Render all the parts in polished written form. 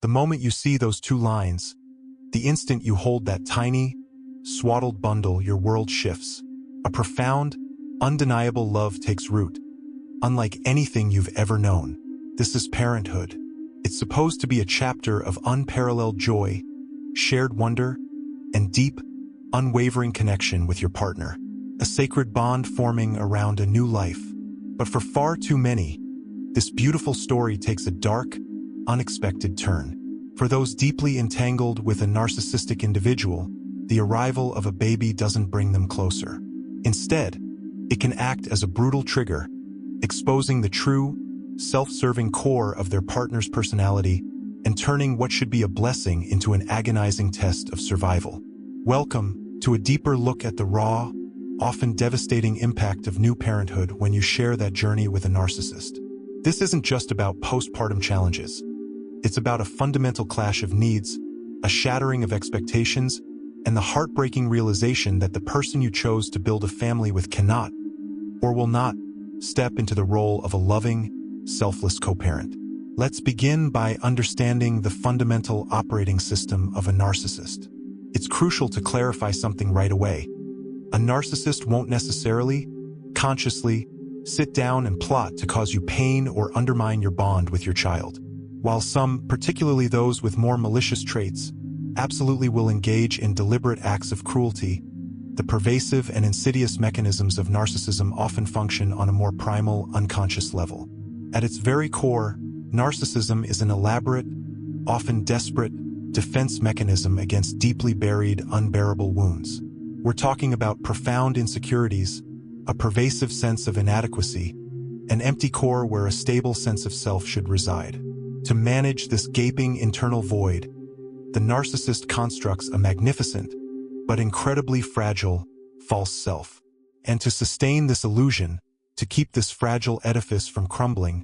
The moment you see those two lines, the instant you hold that tiny, swaddled bundle, your world shifts. A profound, undeniable love takes root, unlike anything you've ever known. This is parenthood. It's supposed to be a chapter of unparalleled joy, shared wonder, and deep, unwavering connection with your partner. A sacred bond forming around a new life. But for far too many, this beautiful story takes a dark, unexpected turn. For those deeply entangled with a narcissistic individual, the arrival of a baby doesn't bring them closer. Instead, it can act as a brutal trigger, exposing the true, self-serving core of their partner's personality and turning what should be a blessing into an agonizing test of survival. Welcome to a deeper look at the raw, often devastating impact of new parenthood when you share that journey with a narcissist. This isn't just about postpartum challenges. It's about a fundamental clash of needs, a shattering of expectations, and the heartbreaking realization that the person you chose to build a family with cannot, or will not, step into the role of a loving, selfless co-parent. Let's begin by understanding the fundamental operating system of a narcissist. It's crucial to clarify something right away. A narcissist won't necessarily, consciously, sit down and plot to cause you pain or undermine your bond with your child. While some, particularly those with more malicious traits, absolutely will engage in deliberate acts of cruelty, the pervasive and insidious mechanisms of narcissism often function on a more primal, unconscious level. At its very core, narcissism is an elaborate, often desperate, defense mechanism against deeply buried, unbearable wounds. We're talking about profound insecurities, a pervasive sense of inadequacy, an empty core where a stable sense of self should reside. To manage this gaping internal void, the narcissist constructs a magnificent, but incredibly fragile, false self. And to sustain this illusion, to keep this fragile edifice from crumbling,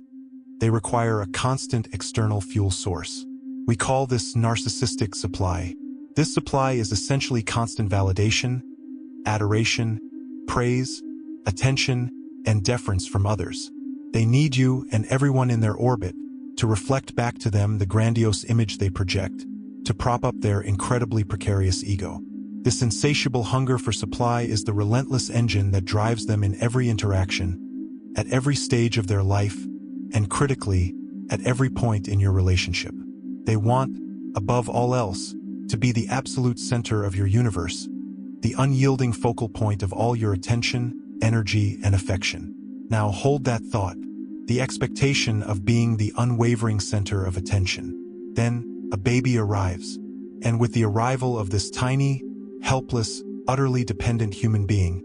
they require a constant external fuel source. We call this narcissistic supply. This supply is essentially constant validation, adoration, praise, attention, and deference from others. They need you and everyone in their orbit to reflect back to them the grandiose image they project, to prop up their incredibly precarious ego. This insatiable hunger for supply is the relentless engine that drives them in every interaction, at every stage of their life, and critically, at every point in your relationship. They want, above all else, to be the absolute center of your universe, the unyielding focal point of all your attention, energy, and affection. Now hold that thought, the expectation of being the unwavering center of attention. Then, a baby arrives, and with the arrival of this tiny, helpless, utterly dependent human being,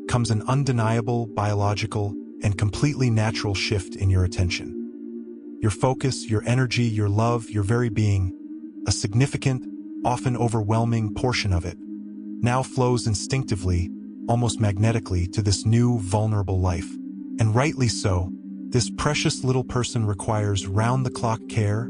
comes an undeniable, biological, and completely natural shift in your attention. Your focus, your energy, your love, your very being, a significant, often overwhelming portion of it, now flows instinctively, almost magnetically, to this new, vulnerable life. And rightly so, this precious little person requires round-the-clock care,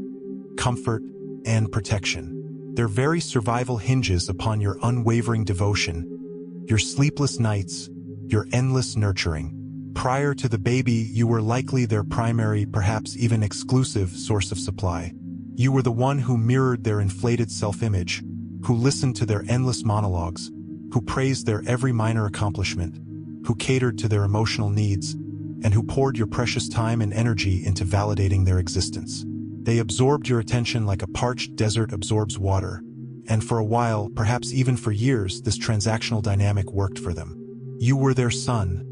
comfort, and protection. Their very survival hinges upon your unwavering devotion, your sleepless nights, your endless nurturing. Prior to the baby, you were likely their primary, perhaps even exclusive, source of supply. You were the one who mirrored their inflated self-image, who listened to their endless monologues, who praised their every minor accomplishment, who catered to their emotional needs, and who poured your precious time and energy into validating their existence. They absorbed your attention like a parched desert absorbs water, and for a while, perhaps even for years, this transactional dynamic worked for them. You were their sun,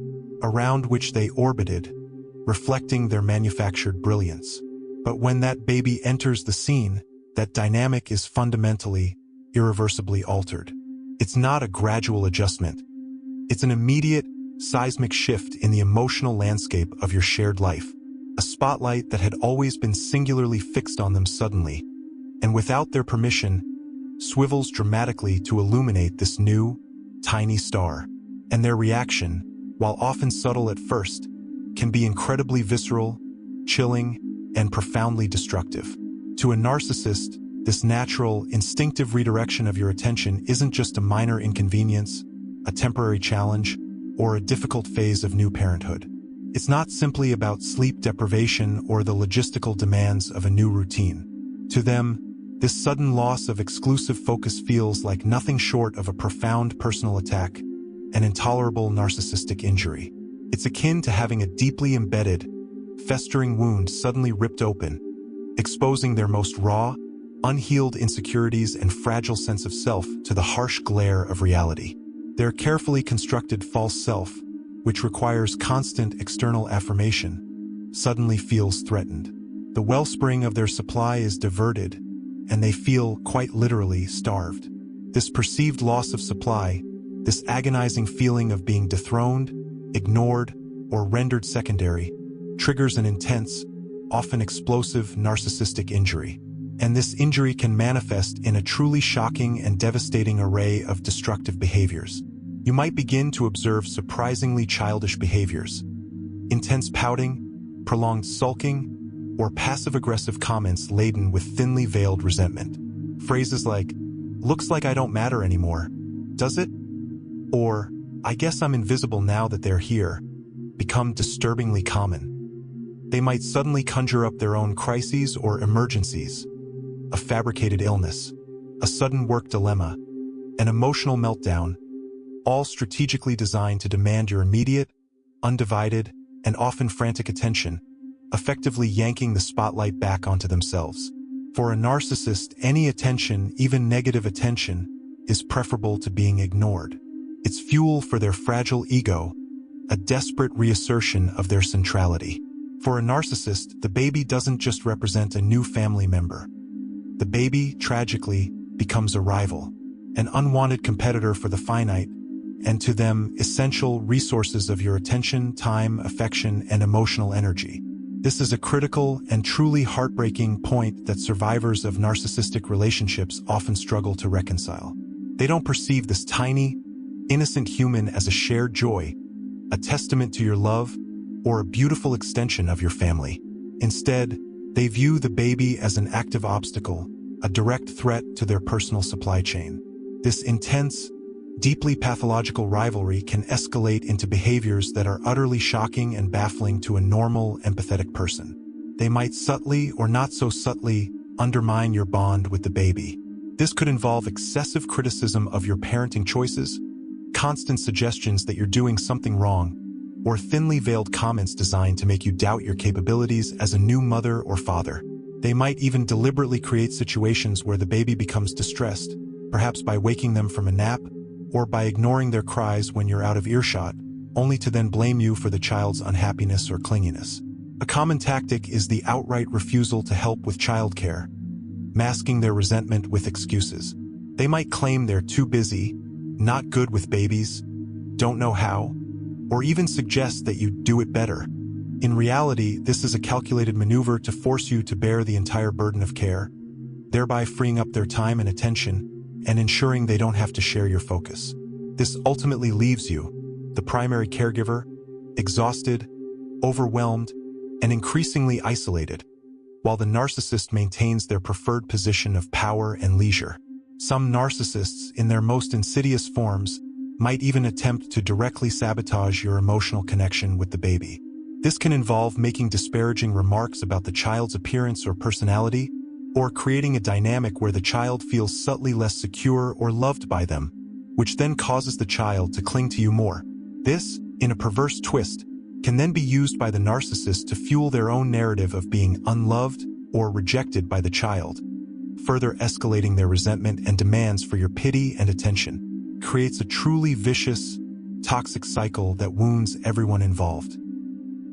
around which they orbited, reflecting their manufactured brilliance. But when that baby enters the scene, that dynamic is fundamentally, irreversibly altered. It's not a gradual adjustment. It's an immediate, seismic shift in the emotional landscape of your shared life. A spotlight that had always been singularly fixed on them suddenly, and without their permission, swivels dramatically to illuminate this new, tiny star. And their reaction, while often subtle at first, can be incredibly visceral, chilling, and profoundly destructive. To a narcissist, this natural, instinctive redirection of your attention isn't just a minor inconvenience, a temporary challenge, or a difficult phase of new parenthood. It's not simply about sleep deprivation or the logistical demands of a new routine. To them, This sudden loss of exclusive focus feels like nothing short of a profound personal attack, an intolerable narcissistic injury. It's akin to having a deeply embedded, festering wound suddenly ripped open, exposing their most raw, unhealed insecurities and fragile sense of self to the harsh glare of reality. Their carefully constructed false self, which requires constant external affirmation, suddenly feels threatened. The wellspring of their supply is diverted, and they feel, quite literally, starved. This perceived loss of supply, this agonizing feeling of being dethroned, ignored, or rendered secondary, triggers an intense, often explosive narcissistic injury. And this injury can manifest in a truly shocking and devastating array of destructive behaviors. You might begin to observe surprisingly childish behaviors: intense pouting, prolonged sulking, or passive-aggressive comments laden with thinly veiled resentment. Phrases like, "Looks like I don't matter anymore, does it?" Or, "I guess I'm invisible now that they're here," become disturbingly common. They might suddenly conjure up their own crises or emergencies: a fabricated illness, a sudden work dilemma, an emotional meltdown, all strategically designed to demand your immediate, undivided, and often frantic attention, effectively yanking the spotlight back onto themselves. For a narcissist, any attention, even negative attention, is preferable to being ignored. It's fuel for their fragile ego, a desperate reassertion of their centrality. For a narcissist, the baby doesn't just represent a new family member. The baby, tragically, becomes a rival, an unwanted competitor for the finite, and to them, essential resources of your attention, time, affection, and emotional energy. This is a critical and truly heartbreaking point that survivors of narcissistic relationships often struggle to reconcile. They don't perceive this tiny, innocent human as a shared joy, a testament to your love, or a beautiful extension of your family. Instead, they view the baby as an active obstacle, a direct threat to their personal supply chain. This intense, deeply pathological rivalry can escalate into behaviors that are utterly shocking and baffling to a normal, empathetic person. They might subtly or not so subtly undermine your bond with the baby. This could involve excessive criticism of your parenting choices, constant suggestions that you're doing something wrong, or thinly veiled comments designed to make you doubt your capabilities as a new mother or father. They might even deliberately create situations where the baby becomes distressed, perhaps by waking them from a nap, or by ignoring their cries when you're out of earshot, only to then blame you for the child's unhappiness or clinginess. A common tactic is the outright refusal to help with childcare, masking their resentment with excuses. They might claim they're too busy, not good with babies, don't know how, or even suggest that you do it better. In reality, this is a calculated maneuver to force you to bear the entire burden of care, thereby freeing up their time and attention and ensuring they don't have to share your focus. This ultimately leaves you, the primary caregiver, exhausted, overwhelmed, and increasingly isolated, while the narcissist maintains their preferred position of power and leisure. Some narcissists, in their most insidious forms, might even attempt to directly sabotage your emotional connection with the baby. This can involve making disparaging remarks about the child's appearance or personality, or creating a dynamic where the child feels subtly less secure or loved by them, which then causes the child to cling to you more. This, in a perverse twist, can then be used by the narcissist to fuel their own narrative of being unloved or rejected by the child, further escalating their resentment and demands for your pity and attention. Creates a truly vicious, toxic cycle that wounds everyone involved.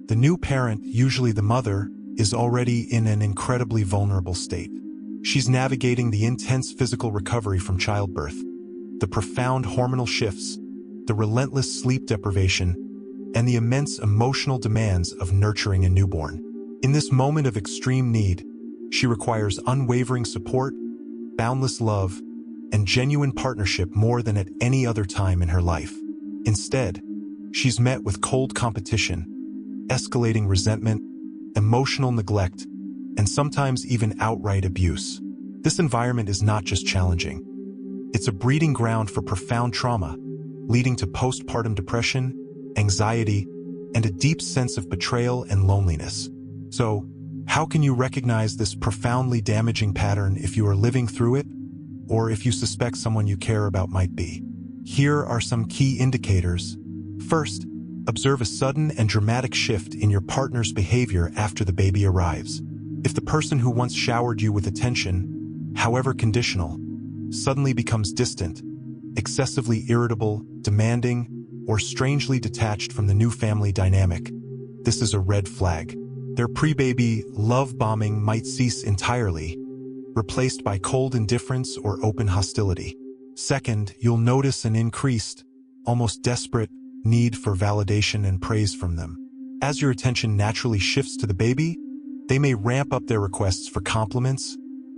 The new parent, usually the mother, is already in an incredibly vulnerable state. She's navigating the intense physical recovery from childbirth, the profound hormonal shifts, the relentless sleep deprivation, and the immense emotional demands of nurturing a newborn. In this moment of extreme need, she requires unwavering support, boundless love, and genuine partnership more than at any other time in her life. Instead, she's met with cold competition, escalating resentment, emotional neglect, and sometimes even outright abuse. This environment is not just challenging. It's a breeding ground for profound trauma, leading to postpartum depression, anxiety, and a deep sense of betrayal and loneliness. So, How can you recognize this profoundly damaging pattern if you are living through it, or if you suspect someone you care about might be? Here are some key indicators. First, observe a sudden and dramatic shift in your partner's behavior after the baby arrives. If the person who once showered you with attention, however conditional, suddenly becomes distant, excessively irritable, demanding, or strangely detached from the new family dynamic, this is a red flag. Their pre-baby love bombing might cease entirely, replaced by cold indifference or open hostility. Second, you'll notice an increased, almost desperate, need for validation and praise from them. As your attention naturally shifts to the baby, they may ramp up their requests for compliments,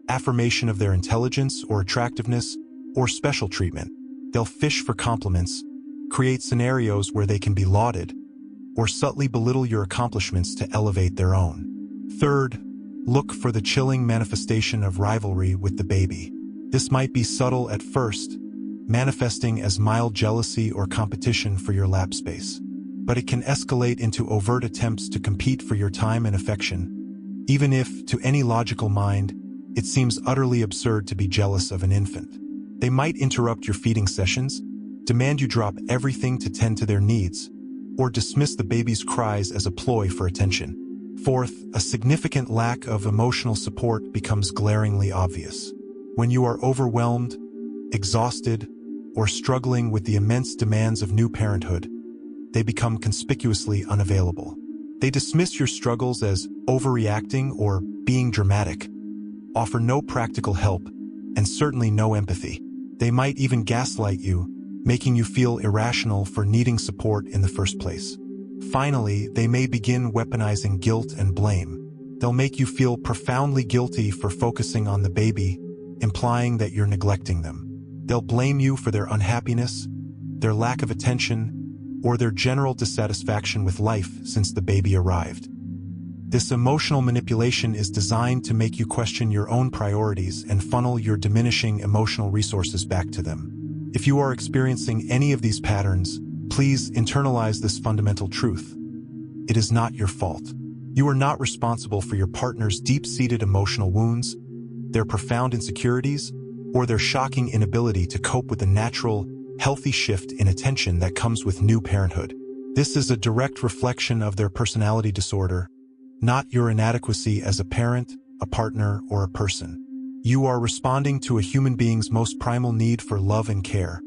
affirmation of their intelligence or attractiveness, or special treatment. They'll fish for compliments, create scenarios where they can be lauded, or subtly belittle your accomplishments to elevate their own. Third, look for the chilling manifestation of rivalry with the baby. This might be subtle at first, manifesting as mild jealousy or competition for your lap space. But it can escalate into overt attempts to compete for your time and affection, even if, to any logical mind, it seems utterly absurd to be jealous of an infant. They might interrupt your feeding sessions, demand you drop everything to tend to their needs, or dismiss the baby's cries as a ploy for attention. Fourth, a significant lack of emotional support becomes glaringly obvious. When you are overwhelmed, exhausted, or struggling with the immense demands of new parenthood, they become conspicuously unavailable. They dismiss your struggles as overreacting or being dramatic, offer no practical help, and certainly no empathy. They might even gaslight you, making you feel irrational for needing support in the first place. Finally, they may begin weaponizing guilt and blame. They'll make you feel profoundly guilty for focusing on the baby, implying that you're neglecting them. They'll blame you for their unhappiness, their lack of attention, or their general dissatisfaction with life since the baby arrived. This emotional manipulation is designed to make you question your own priorities and funnel your diminishing emotional resources back to them. If you are experiencing any of these patterns, please internalize this fundamental truth. It is not your fault. You are not responsible for your partner's deep-seated emotional wounds, their profound insecurities, or their shocking inability to cope with the natural, healthy shift in attention that comes with new parenthood. This is a direct reflection of their personality disorder, not your inadequacy as a parent, a partner, or a person. You are responding to a human being's most primal need for love and care.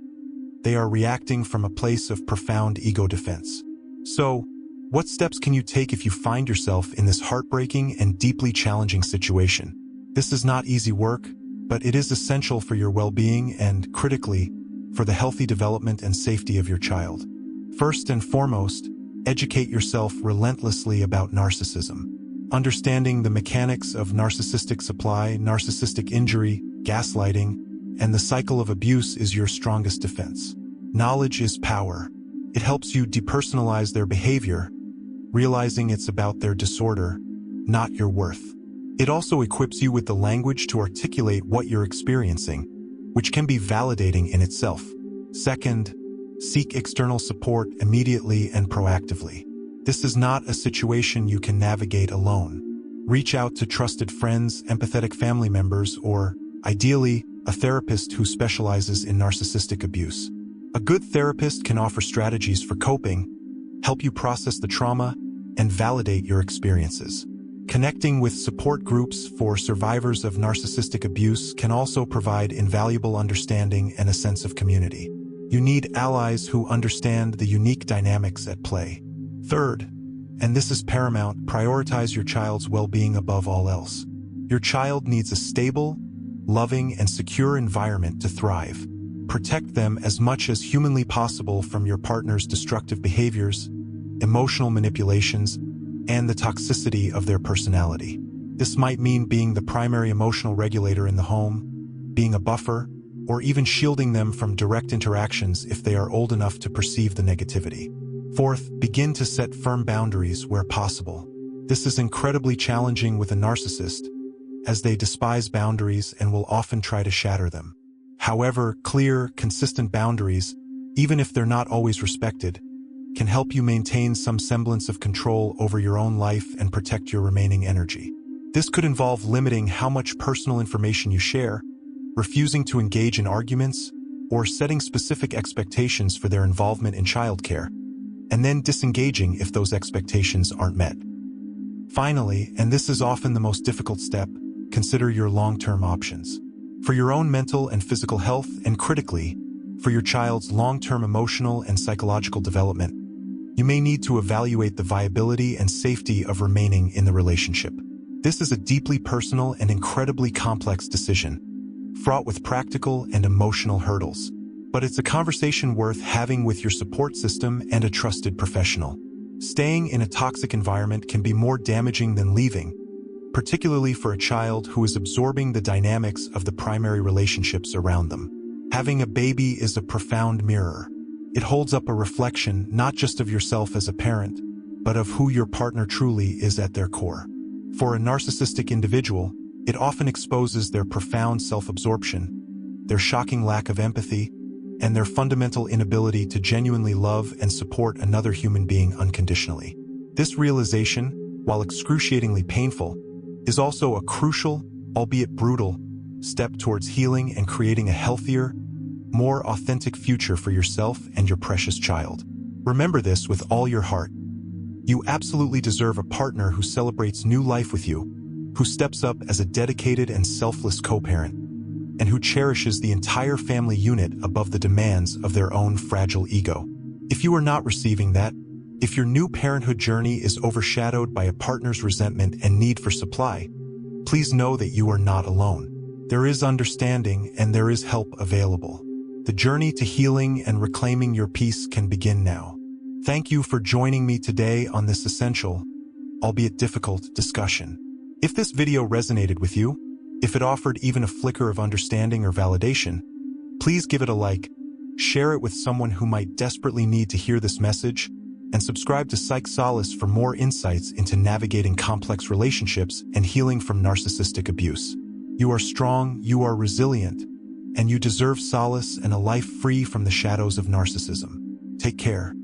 They are reacting from a place of profound ego defense. So, what steps can you take if you find yourself in this heartbreaking and deeply challenging situation? This is not easy work, but it is essential for your well-being and, critically, for the healthy development and safety of your child. First and foremost, educate yourself relentlessly about narcissism. Understanding the mechanics of narcissistic supply, narcissistic injury, gaslighting, and the cycle of abuse is your strongest defense. Knowledge is power. It helps you depersonalize their behavior, realizing it's about their disorder, not your worth. It also equips you with the language to articulate what you're experiencing, which can be validating in itself. Second, seek external support immediately and proactively. This is not a situation you can navigate alone. Reach out to trusted friends, empathetic family members, or, ideally, a therapist who specializes in narcissistic abuse. A good therapist can offer strategies for coping, help you process the trauma, and validate your experiences. Connecting with support groups for survivors of narcissistic abuse can also provide invaluable understanding and a sense of community. You need allies who understand the unique dynamics at play. Third, and this is paramount, prioritize your child's well-being above all else. Your child needs a stable, loving, and secure environment to thrive. Protect them as much as humanly possible from your partner's destructive behaviors, emotional manipulations, and the toxicity of their personality. This might mean being the primary emotional regulator in the home, being a buffer, or even shielding them from direct interactions if they are old enough to perceive the negativity. Fourth, begin to set firm boundaries where possible. This is incredibly challenging with a narcissist, as they despise boundaries and will often try to shatter them. However, clear, consistent boundaries, even if they're not always respected, can help you maintain some semblance of control over your own life and protect your remaining energy. This could involve limiting how much personal information you share, refusing to engage in arguments, or setting specific expectations for their involvement in childcare, and then disengaging if those expectations aren't met. Finally, and this is often the most difficult step, consider your long-term options. For your own mental and physical health, and critically, for your child's long-term emotional and psychological development, you may need to evaluate the viability and safety of remaining in the relationship. This is a deeply personal and incredibly complex decision, fraught with practical and emotional hurdles. But it's a conversation worth having with your support system and a trusted professional. Staying in a toxic environment can be more damaging than leaving, particularly for a child who is absorbing the dynamics of the primary relationships around them. Having a baby is a profound mirror. It holds up a reflection not just of yourself as a parent, but of who your partner truly is at their core. For a narcissistic individual, it often exposes their profound self-absorption, their shocking lack of empathy, and their fundamental inability to genuinely love and support another human being unconditionally. This realization, while excruciatingly painful, is also a crucial, albeit brutal, step towards healing and creating a healthier, more authentic future for yourself and your precious child. Remember this with all your heart. You absolutely deserve a partner who celebrates new life with you, who steps up as a dedicated and selfless co-parent, and who cherishes the entire family unit above the demands of their own fragile ego. If you are not receiving that, if your new parenthood journey is overshadowed by a partner's resentment and need for supply, please know that you are not alone. There is understanding and there is help available. The journey to healing and reclaiming your peace can begin now. Thank you for joining me today on this essential, albeit difficult, discussion. If this video resonated with you, if it offered even a flicker of understanding or validation, please give it a like, share it with someone who might desperately need to hear this message, and subscribe to Psych Solace for more insights into navigating complex relationships and healing from narcissistic abuse. You are strong, you are resilient, and you deserve solace and a life free from the shadows of narcissism. Take care.